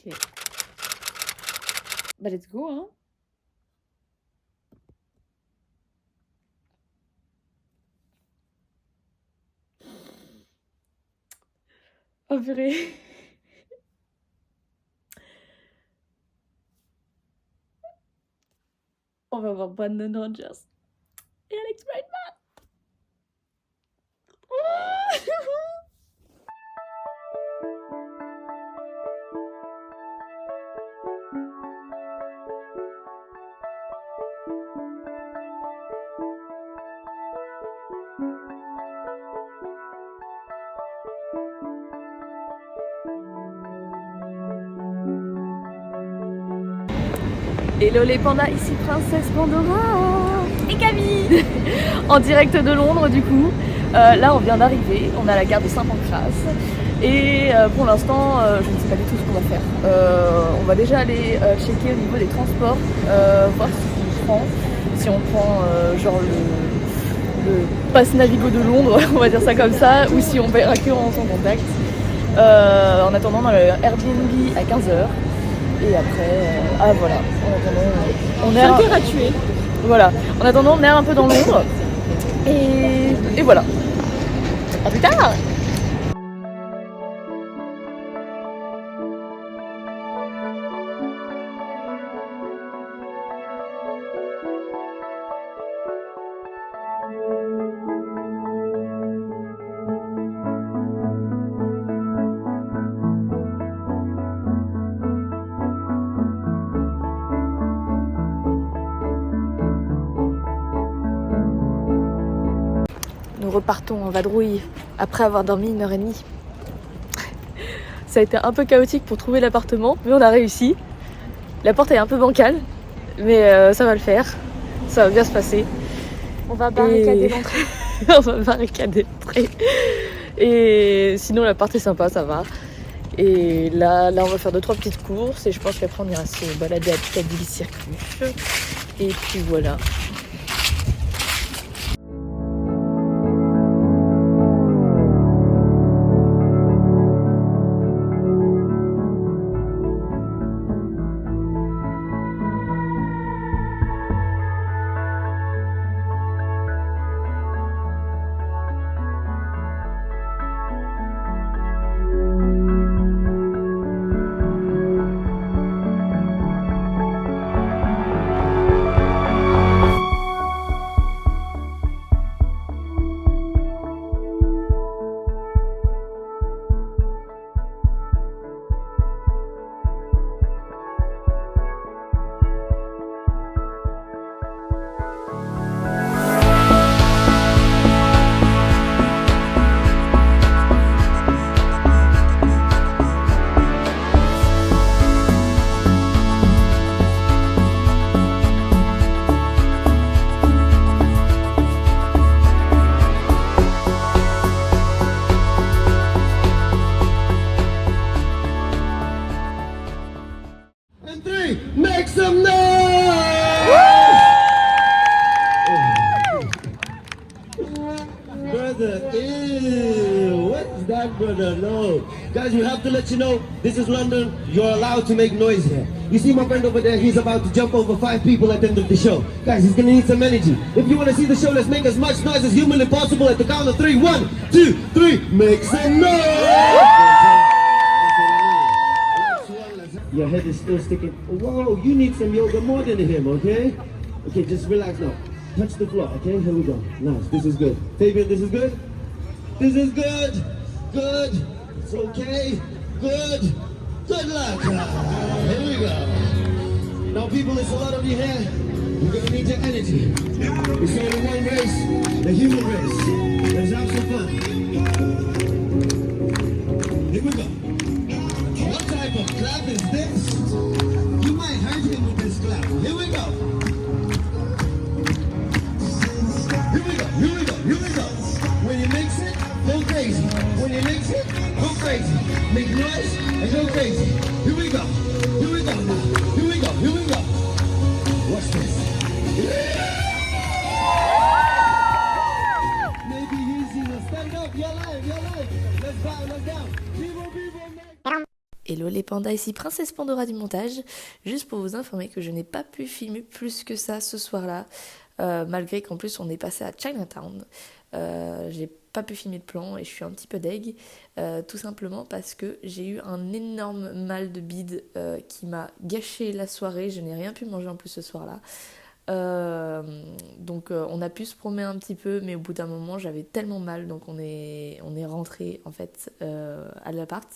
Ok. Bah let's go, hein. Oh purée. On va voir Brandon Rogers et Alex Bridgman. Hello les pandas, ici Princesse Pandora et Camille en direct de Londres du coup. Là on vient d'arriver, on est à la gare de Saint-Pancras et pour l'instant je ne sais pas du tout ce qu'on va faire. On va déjà aller checker au niveau des transports, voir si on prend genre le pass Navigo de Londres, on va dire ça comme ça, ou si on paiera que en son contact. En attendant dans le Airbnb à 15h. Et après, voilà, en attendant, on est gratuit. Voilà, en attendant, on est un peu dans l'ombre. Et voilà. À plus tard. Nous repartons en vadrouille après avoir dormi 1h30. Ça a été un peu chaotique pour trouver l'appartement, mais on a réussi. La porte est un peu bancale, mais ça va le faire. Ça va bien se passer. On va barricader l'entrée. On va barricader l'entrée. Et sinon l'appart est sympa, ça va. Et là on va faire 2-3 petites courses et je pense qu'après on ira se balader à Piccadilly Circus. Et puis voilà. Make some noise! Brother, ew, what's that, brother? No. Guys, we have to let you know, this is London. You're allowed to make noise here. You see my friend over there, he's about to jump over 5 people at the end of the show. Guys, he's gonna need some energy. If you wanna see the show, let's make as much noise as humanly possible at the count of 3. 1, 2, 3, make some noise! Your head is still sticking. Whoa, you need some yoga more than him, okay? Okay, just relax now. Touch the floor, okay? Here we go. Nice, this is good. Fabian, this is good? This is good. Good. It's okay. Good. Good luck. Here we go. Now, people, there's a lot of you here. We're gonna need your energy. It's only one race, the human race. Let's have some fun. Here we go. What type of clap is this? You might hurt him with this clap. Here we go. Here we go, here we go, here we go. When you mix it, go crazy. When you mix it, go crazy. Make noise and go crazy. Here we go. Here we go now. Here we go, here we go. Watch this. Maybe easy. Stand up, you're live, you're live. Let's down, let's down. People, people, Hello les pandas, ici Princesse Pandora du montage, juste pour vous informer que je n'ai pas pu filmer plus que ça ce soir-là, malgré qu'en plus on est passé à Chinatown. J'ai pas pu filmer de plan et je suis un petit peu deg, tout simplement parce que j'ai eu un énorme mal de bide qui m'a gâché la soirée, je n'ai rien pu manger en plus ce soir-là. Donc on a pu se promener un petit peu, mais au bout d'un moment j'avais tellement mal, donc on est rentré en fait à l'appart.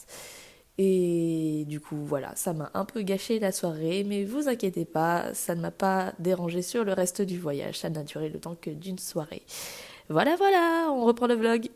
Et du coup, voilà, ça m'a un peu gâché la soirée, mais vous inquiétez pas, ça ne m'a pas dérangé sur le reste du voyage, ça n'a duré le temps que d'une soirée. Voilà, on reprend le vlog.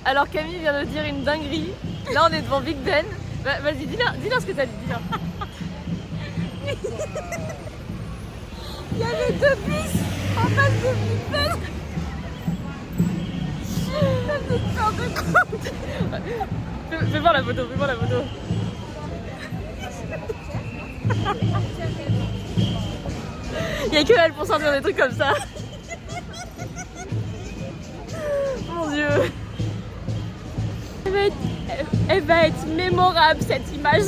Alors Camille vient de dire une dinguerie. Là on est devant Big Ben. Vas-y, dis-leur ce que t'as dit, dis-leur. Il y avait 2 bus en face de Big Ben. Ça me fait peur de compte. Fais voir la photo, Il y a que elle pour sortir des trucs comme ça. Mon Dieu. Elle va être mémorable cette image.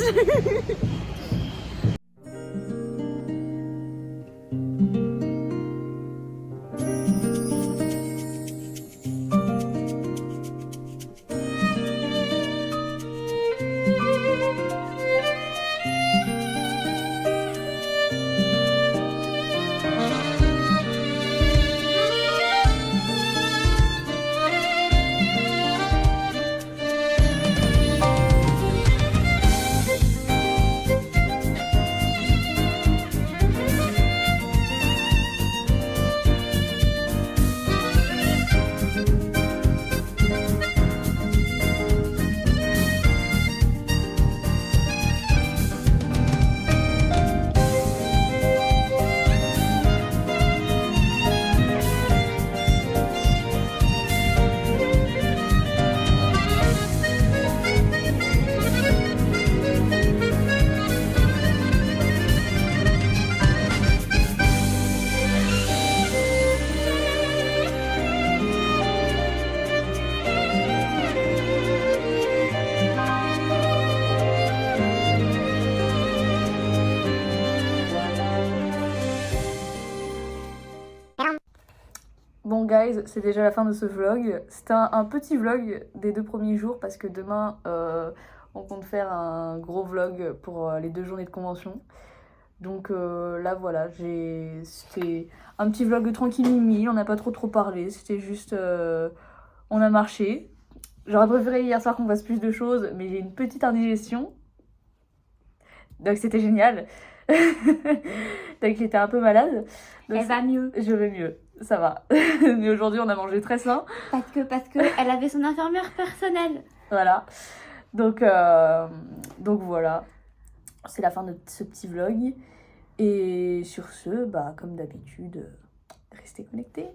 Bon guys, c'est déjà la fin de ce vlog. C'était un petit vlog des 2 premiers jours parce que demain on compte faire un gros vlog pour les 2 journées de convention. Donc là voilà, c'était un petit vlog tranquille mimi, on n'a pas trop parlé, c'était juste on a marché. J'aurais préféré hier soir qu'on fasse plus de choses, mais j'ai une petite indigestion. Donc c'était génial. Donc j'étais un peu malade. Donc, elle va mieux. Je vais mieux. ça va. Mais aujourd'hui, on a mangé très sain. Parce que elle avait son infirmière personnelle. Voilà. Donc voilà. C'est la fin de ce petit vlog. Et sur ce, bah, comme d'habitude, restez connectés.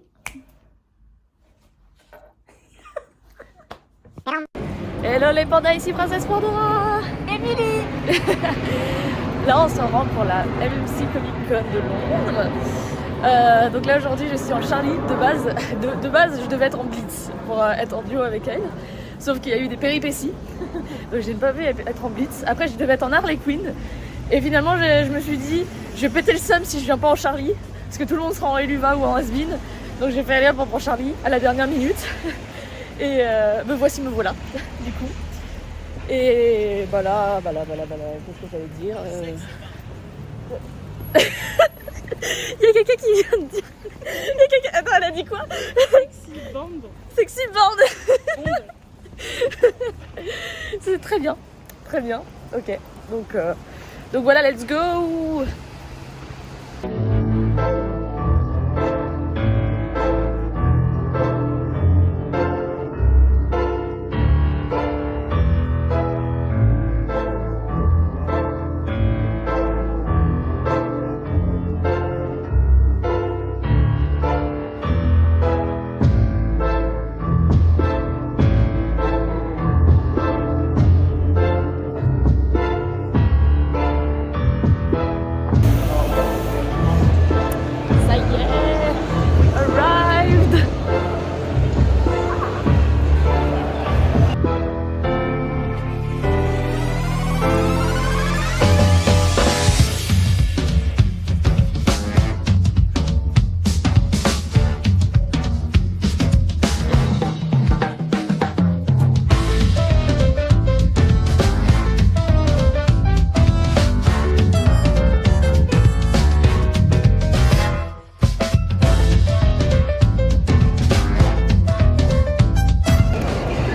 Hello les pandas, ici Princesse Pandora. Émilie. Là, on se rend pour la MMC Comic Con de Londres. Donc là, aujourd'hui, je suis en Charlie. De base, je devais être en Blitz pour être en duo avec elle. Sauf qu'il y a eu des péripéties. Donc, j'ai pas pu être en Blitz. Après, je devais être en Harley Quinn. Et finalement, je me suis dit, je vais péter le seum si je viens pas en Charlie. Parce que tout le monde sera en Eluva ou en Has-Been. Donc, j'ai fait aller pour Charlie à la dernière minute. Et me voici, me voilà, du coup. Et voilà, qu'est-ce que j'allais dire Il y a quelqu'un qui vient de dire... Attends, elle a dit quoi? Sexy band. Sexy band. C'est très bien, ok. Donc voilà, let's go.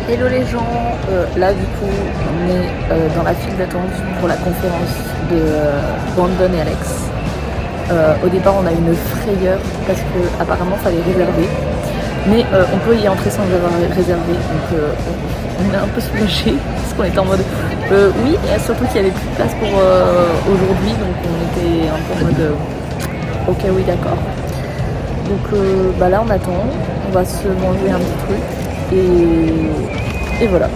Hello les gens, là du coup on est dans la file d'attente pour la conférence de Brandon et Alex. Au départ on a eu une frayeur parce que apparemment fallait réserver, mais on peut y entrer sans avoir réservé, donc on est un peu soulagés parce qu'on était en mode oui, et surtout qu'il y avait plus de place pour aujourd'hui, donc on était un peu en mode ok oui d'accord. Donc bah là on attend, on va se manger un petit truc. Et voilà.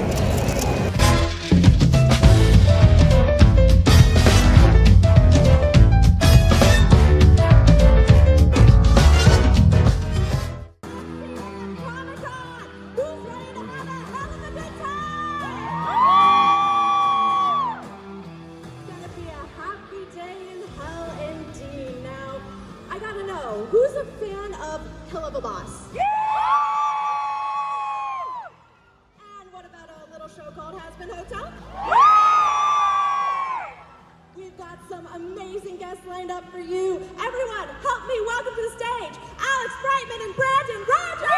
Who's a fan of Hell of a Boss? And what about a little show called Hazbin Hotel? We've got some amazing guests lined up for you. Everyone, help me welcome to the stage, Alex Brightman and Brandon Rogers!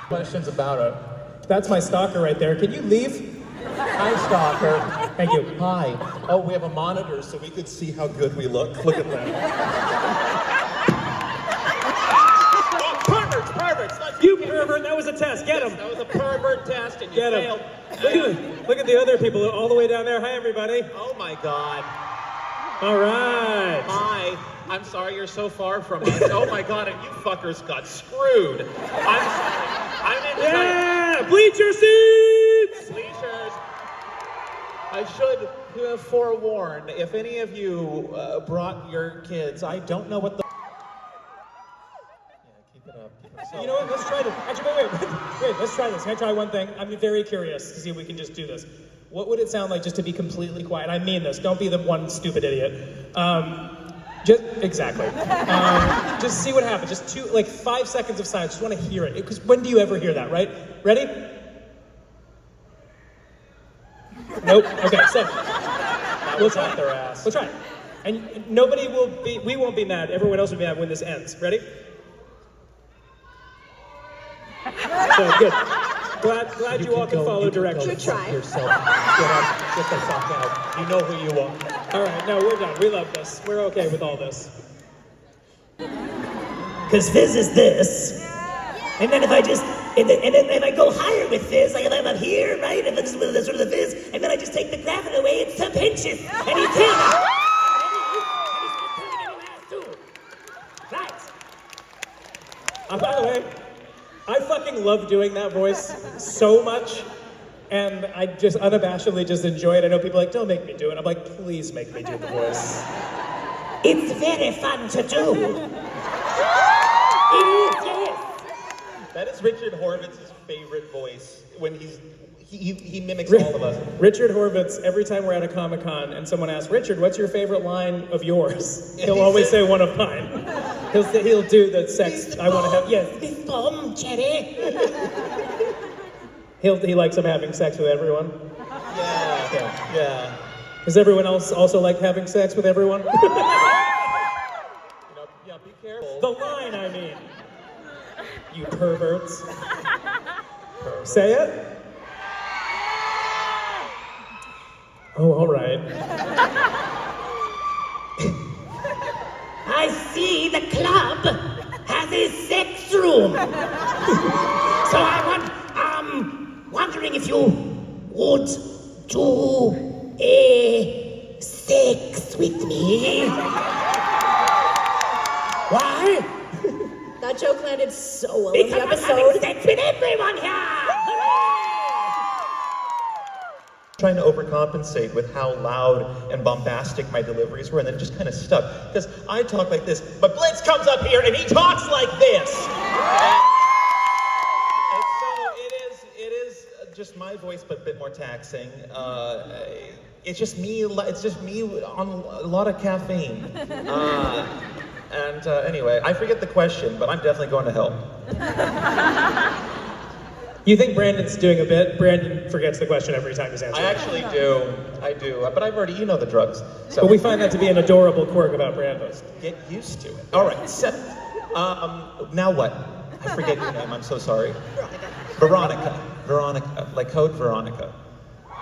Questions about her. That's my stalker right there. Can you leave? Hi, stalker. Thank you. Hi. Oh, we have a monitor so we could see how good we look. Look at that. Oh, perverts. You pervert, that was a test. Get him. That was a pervert test and you Get failed. him. Look at the other people all the way down there. Hi, everybody. Oh my God. All right. Hi. I'm sorry you're so far from us. Oh my God, and you fuckers got screwed. I'm sorry. I'm in Yeah, bleacher seats. Bleachers. I should forewarn, if any of you brought your kids, I don't know what the... Yeah, keep it up. You know what? Let's try to. Actually, wait. Let's try this. Can I try one thing? I'm very curious to see if we can just do this. What would it sound like just to be completely quiet? I mean this. Don't be the one stupid idiot. Exactly. Just see what happens. Just 5 seconds of silence. Just want to hear it. Because when do you ever hear that, right? Ready? Nope. Okay, so we'll try their ass. We'll try it. And we won't be mad. Everyone else will be mad when this ends. Ready? So good. Glad you all can follow directions. Good try. Yourself. Get the fuck out. You know who you are. All right, no, we're done. We love this. We're okay with all this. Because Fizz is this. And then if I just, and then if I go higher with Fizz, like if I'm up here, right? If it's with the sort of the Fizz, and then I just take the graphite away, it's some pinches. And he kills me. And he's not turning any ass too. Right. By the way, I fucking love doing that voice so much. And I just unabashedly just enjoy it. I know people are like, don't make me do it. I'm like, please make me do the voice. It's very fun to do. It is, yes. That is Richard Horvitz's favorite voice when he mimics all of us. Richard Horvitz, every time we're at a Comic-Con and someone asks, Richard, what's your favorite line of yours? He'll always say one of mine. He'll do the sex, I want to have, yes. This bomb, Cherry. He likes him having sex with everyone. Yeah. Does everyone else also like having sex with everyone? Yeah, be careful. The line, I mean. You perverts. Say it. Oh, all right. I see the club has a sex room. So I'm wondering if you would do a sex with me. Why? That joke landed so well in the Because I'm having episode. sex with everyone here. Trying to overcompensate with how loud and bombastic my deliveries were, and then it just kind of stuck. Because I talk like this, but Blitz comes up here and he talks like this. And so it is just my voice, but a bit more taxing. It's just me on a lot of caffeine. Anyway, I forget the question, but I'm definitely going to hell. You think Brandon's doing a bit? Brandon forgets the question every time he's answering. I actually do. I do. But I've already, the drugs. So But we find that to be an adorable quirk about Brandon. get used to it. All right, now what? I forget your name. I'm so sorry. Veronica, like Code Veronica.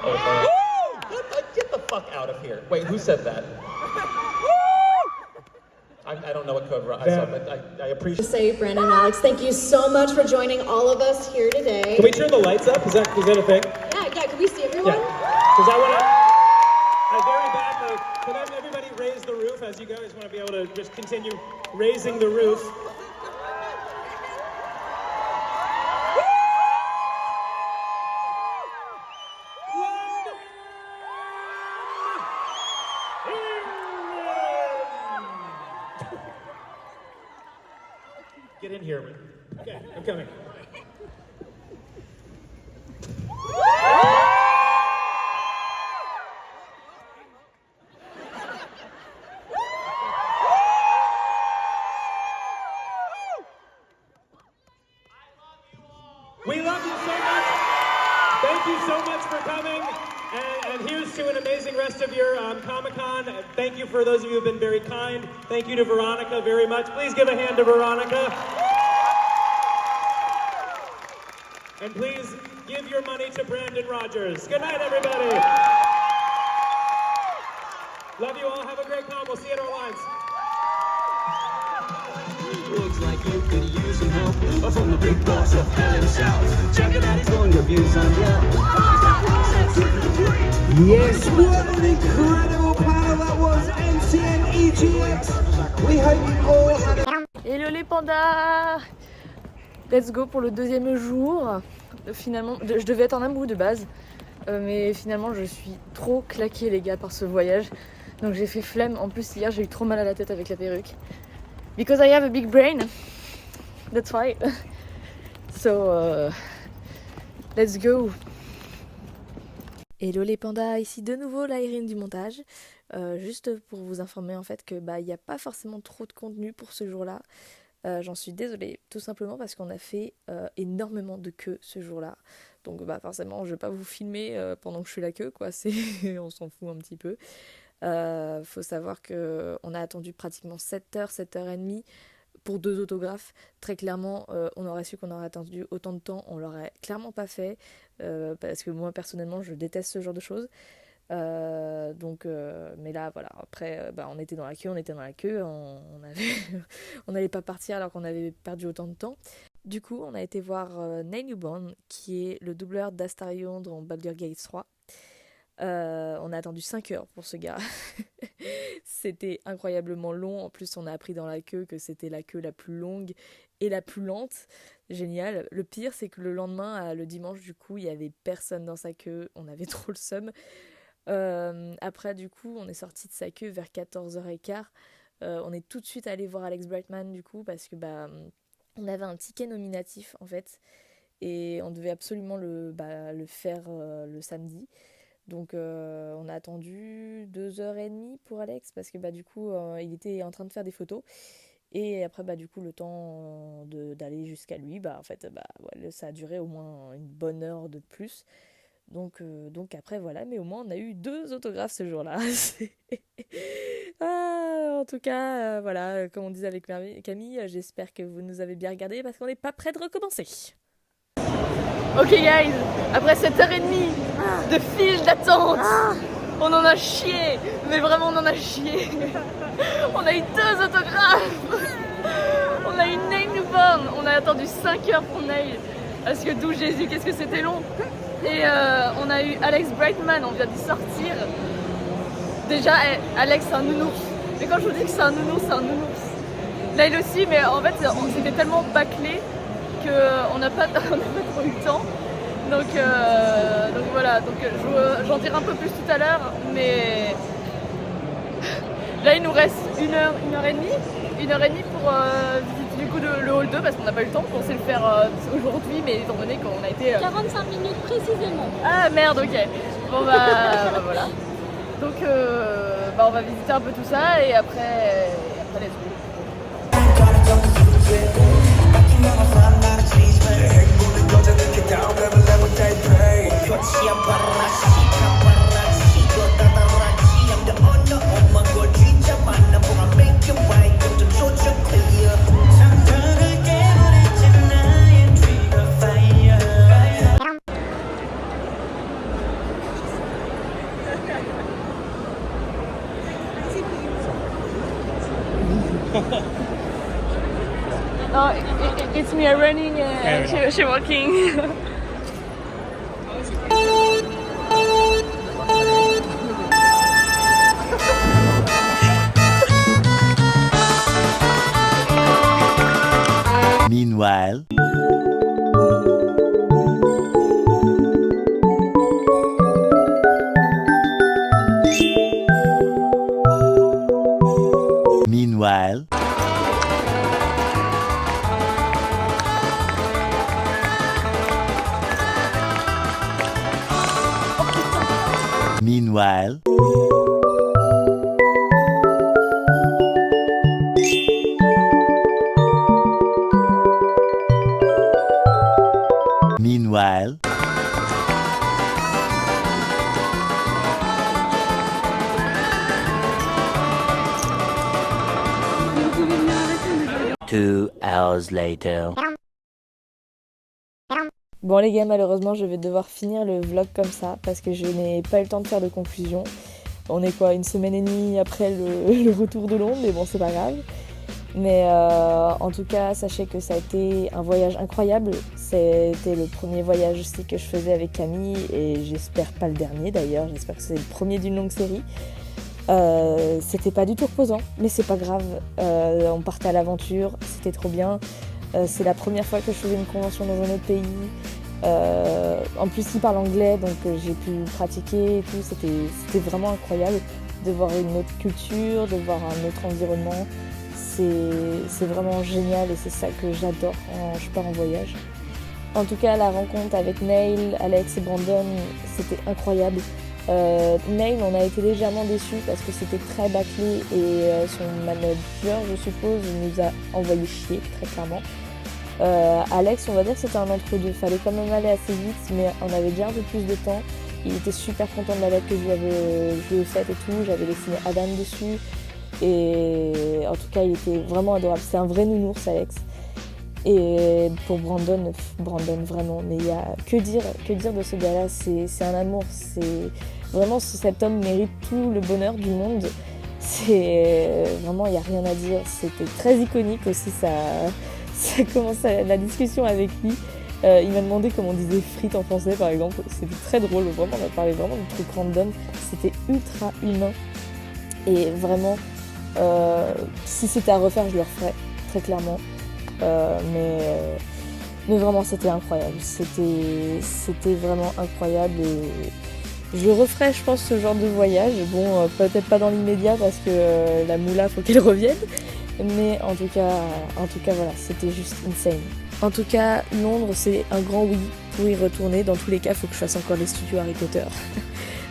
Oh, get the fuck out of here. Wait, who said that? I don't know what Code Veronica. But I appreciate. Say, Brandon and Alex, thank you so much for joining all of us here today. Can we turn the lights up? Is that a thing? Yeah, can we see everyone? Because I want to, can everybody raise the roof as you guys want to be able to just continue raising the roof? Get in here. Okay, I'm coming. We love you so much. Thank you so much for coming. And here's to an amazing rest of your Comic-Con. Thank you for those of you who have been very kind. Thank you to Veronica very much. Please give a hand to Veronica. And please give your money to Brandon Rogers. Good night, everybody. Love you all. Have a great con. We'll see you at our lines. Looks like you could use some help from the big boss of hell himself. Check it out, he's going to abuse on you. Yes, what an incredible panel that was, NCN EGX. We hope you all had a... Hello les pandas. Let's go pour le deuxième jour. Finalement, je devais être en Nambou de base, mais finalement je suis trop claquée les gars par ce voyage. Donc j'ai fait flemme. En plus hier j'ai eu trop mal à la tête avec la perruque. Because I have a big brain. That's why. So Let's go. Hello les pandas, ici de nouveau la Irine du montage. Juste pour vous informer en fait que il n'y a pas forcément trop de contenu pour ce jour-là. J'en suis désolée, tout simplement parce qu'on a fait énormément de queues ce jour-là. Donc forcément je vais pas vous filmer pendant que je fais la queue, quoi. On s'en fout un petit peu. Faut savoir qu'on a attendu pratiquement 7h, 7h30 pour 2 autographes. Très clairement, on aurait su qu'on aurait attendu autant de temps, on l'aurait clairement pas fait, parce que moi personnellement je déteste ce genre de choses. Mais là voilà, après on était dans la queue, on n'allait pas partir alors qu'on avait perdu autant de temps. Du coup on a été voir Neil Newborn, qui est le doubleur d'Astarion dans Baldur's Gate 3. On a attendu 5 heures pour ce gars. C'était incroyablement long. En plus, on a appris dans la queue que c'était la queue la plus longue et la plus lente. Génial. Le pire, c'est que le lendemain, le dimanche, du coup, il y avait personne dans sa queue. On avait trop le seum. Après, du coup, on est sorti de sa queue vers 14h15. On est tout de suite allé voir Alex Brightman, du coup, parce que on avait un ticket nominatif, en fait. Et on devait absolument le faire le samedi. Donc on a attendu 2h30 pour Alex parce que du coup il était en train de faire des photos et après du coup le temps d'aller jusqu'à lui ça a duré au moins une bonne heure de plus. Donc après voilà, mais au moins on a eu 2 autographes ce jour-là. En tout cas voilà, comme on disait avec Camille, j'espère que vous nous avez bien regardé parce qu'on n'est pas prêt de recommencer. Ok guys, après 7h30 de file d'attente, on en a chié, mais vraiment on en a chié. On a eu 2 autographes, on a eu Neil Newborn, on a attendu 5 heures pour Neil, parce que d'où Jésus, qu'est-ce que c'était long. Et on a eu Alex Brightman, on vient d'y sortir. Déjà, Alex c'est un nounours, mais quand je vous dis que c'est un nounours, c'est un nounours. Neil aussi, mais en fait c'était tellement bâclé qu'on n'a pas trop eu le temps. Donc voilà, j'en dirai un peu plus tout à l'heure, mais là il nous reste 1h30 pour visiter du coup le hall 2 parce qu'on n'a pas eu le temps, on pensait le faire aujourd'hui, mais étant donné qu'on a été... 45 minutes précisément. Ah merde, ok. Bon voilà. Donc on va visiter un peu tout ça et après let's go. Oh, it's me running and she walking. Meanwhile. Meanwhile. Meanwhile. Meanwhile. Two hours later. Bon les gars, malheureusement je vais devoir finir le vlog comme ça parce que je n'ai pas eu le temps de faire de conclusion. On est quoi, 1 semaine et demie après le retour de Londres, mais bon c'est pas grave. Mais en tout cas, sachez que ça a été un voyage incroyable. C'était le premier voyage aussi que je faisais avec Camille et j'espère pas le dernier d'ailleurs, j'espère que c'est le premier d'une longue série. C'était pas du tout reposant, mais c'est pas grave. On partait à l'aventure, c'était trop bien. C'est la première fois que je faisais une convention dans un autre pays. En plus, il parle anglais, donc j'ai pu pratiquer et tout. C'était vraiment incroyable de voir une autre culture, de voir un autre environnement. C'est vraiment génial et c'est ça que j'adore quand je pars en voyage. En tout cas, la rencontre avec Neil, Alex et Brandon, c'était incroyable. Neil, on a été légèrement déçus parce que c'était très bâclé et son manager, je suppose, nous a envoyé chier, très clairement. Alex, on va dire que c'était un entre-deux. Fallait quand même aller assez vite, mais on avait déjà un peu plus de temps. Il était super content de la lettre que je lui avais faite et tout. J'avais dessiné Adam dessus. Et en tout cas, il était vraiment adorable. C'est un vrai nounours, Alex. Et pour Brandon, vraiment. Mais il y a que dire de ce gars-là. C'est un amour. C'est vraiment, cet homme mérite tout le bonheur du monde. C'est vraiment, il n'y a rien à dire. C'était très iconique aussi. Ça commence la discussion avec lui. Il m'a demandé comment on disait frites en français, par exemple. C'était très drôle. Vraiment, on a parlé vraiment de trucs random. C'était ultra humain. Et vraiment, si c'était à refaire, je le referais, très clairement. Mais vraiment, c'était incroyable. C'était vraiment incroyable. Et je referais, je pense, ce genre de voyage. Bon, peut-être pas dans l'immédiat parce que la moula, faut qu'elle revienne. Mais en tout cas, voilà, c'était juste insane. En tout cas, Londres, c'est un grand oui pour y retourner. Dans tous les cas, il faut que je fasse encore les studios Harry Potter.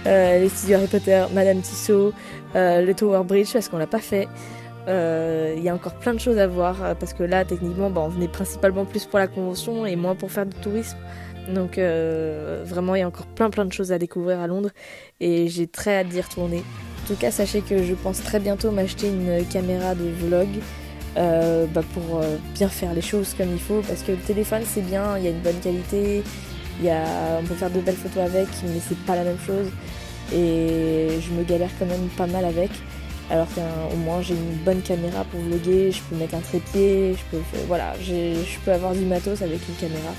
Les studios Harry Potter, Madame Tussauds, le Tower Bridge, parce qu'on l'a pas fait. Il y a encore plein de choses à voir, parce que là, techniquement, on venait principalement plus pour la convention et moins pour faire du tourisme. Donc vraiment, il y a encore plein de choses à découvrir à Londres et j'ai très hâte d'y retourner. En tout cas, sachez que je pense très bientôt m'acheter une caméra de vlog pour bien faire les choses comme il faut, parce que le téléphone c'est bien, il y a une bonne qualité, on peut faire de belles photos avec, mais c'est pas la même chose et je me galère quand même pas mal avec, alors qu'au moins j'ai une bonne caméra pour vlogger, je peux mettre un trépied, je peux avoir du matos avec une caméra.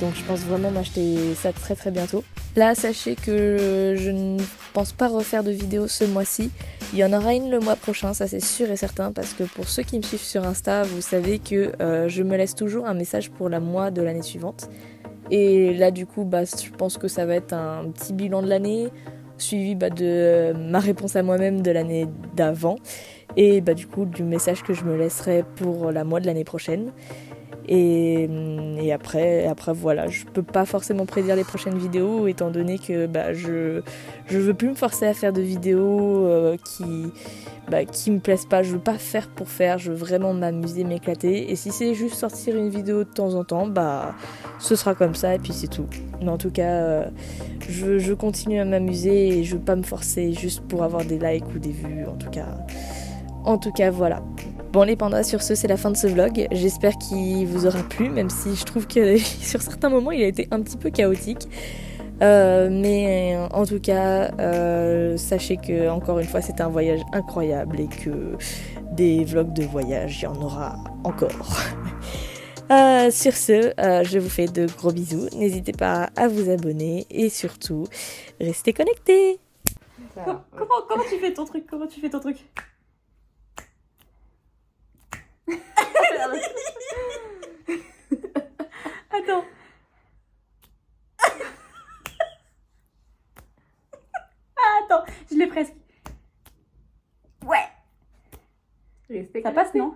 Donc je pense vraiment m'acheter ça très très bientôt. Là, sachez que je ne pense pas refaire de vidéo ce mois-ci. Il y en aura une le mois prochain, ça c'est sûr et certain, parce que pour ceux qui me suivent sur Insta, vous savez que je me laisse toujours un message pour la mois de l'année suivante. Et là du coup, je pense que ça va être un petit bilan de l'année, suivi de ma réponse à moi-même de l'année d'avant. Et du coup, du message que je me laisserai pour la mois de l'année prochaine. Et après voilà, je peux pas forcément prédire les prochaines vidéos étant donné que je veux plus me forcer à faire de vidéos qui me plaisent pas. Je veux pas faire pour faire, je veux vraiment m'amuser, m'éclater, et si c'est juste sortir une vidéo de temps en temps, ce sera comme ça et puis c'est tout. Mais en tout cas, je continue à m'amuser et je veux pas me forcer juste pour avoir des likes ou des vues. En tout cas voilà. Bon les pandas, sur ce c'est la fin de ce vlog, j'espère qu'il vous aura plu, même si je trouve que sur certains moments il a été un petit peu chaotique. Mais en tout cas, sachez que encore une fois c'était un voyage incroyable et que des vlogs de voyage, il y en aura encore. Sur ce, je vous fais de gros bisous, n'hésitez pas à vous abonner et surtout, restez connectés. Comment tu fais ton truc? Attends. Attends, je l'ai presque. Ouais. Ça passe, non?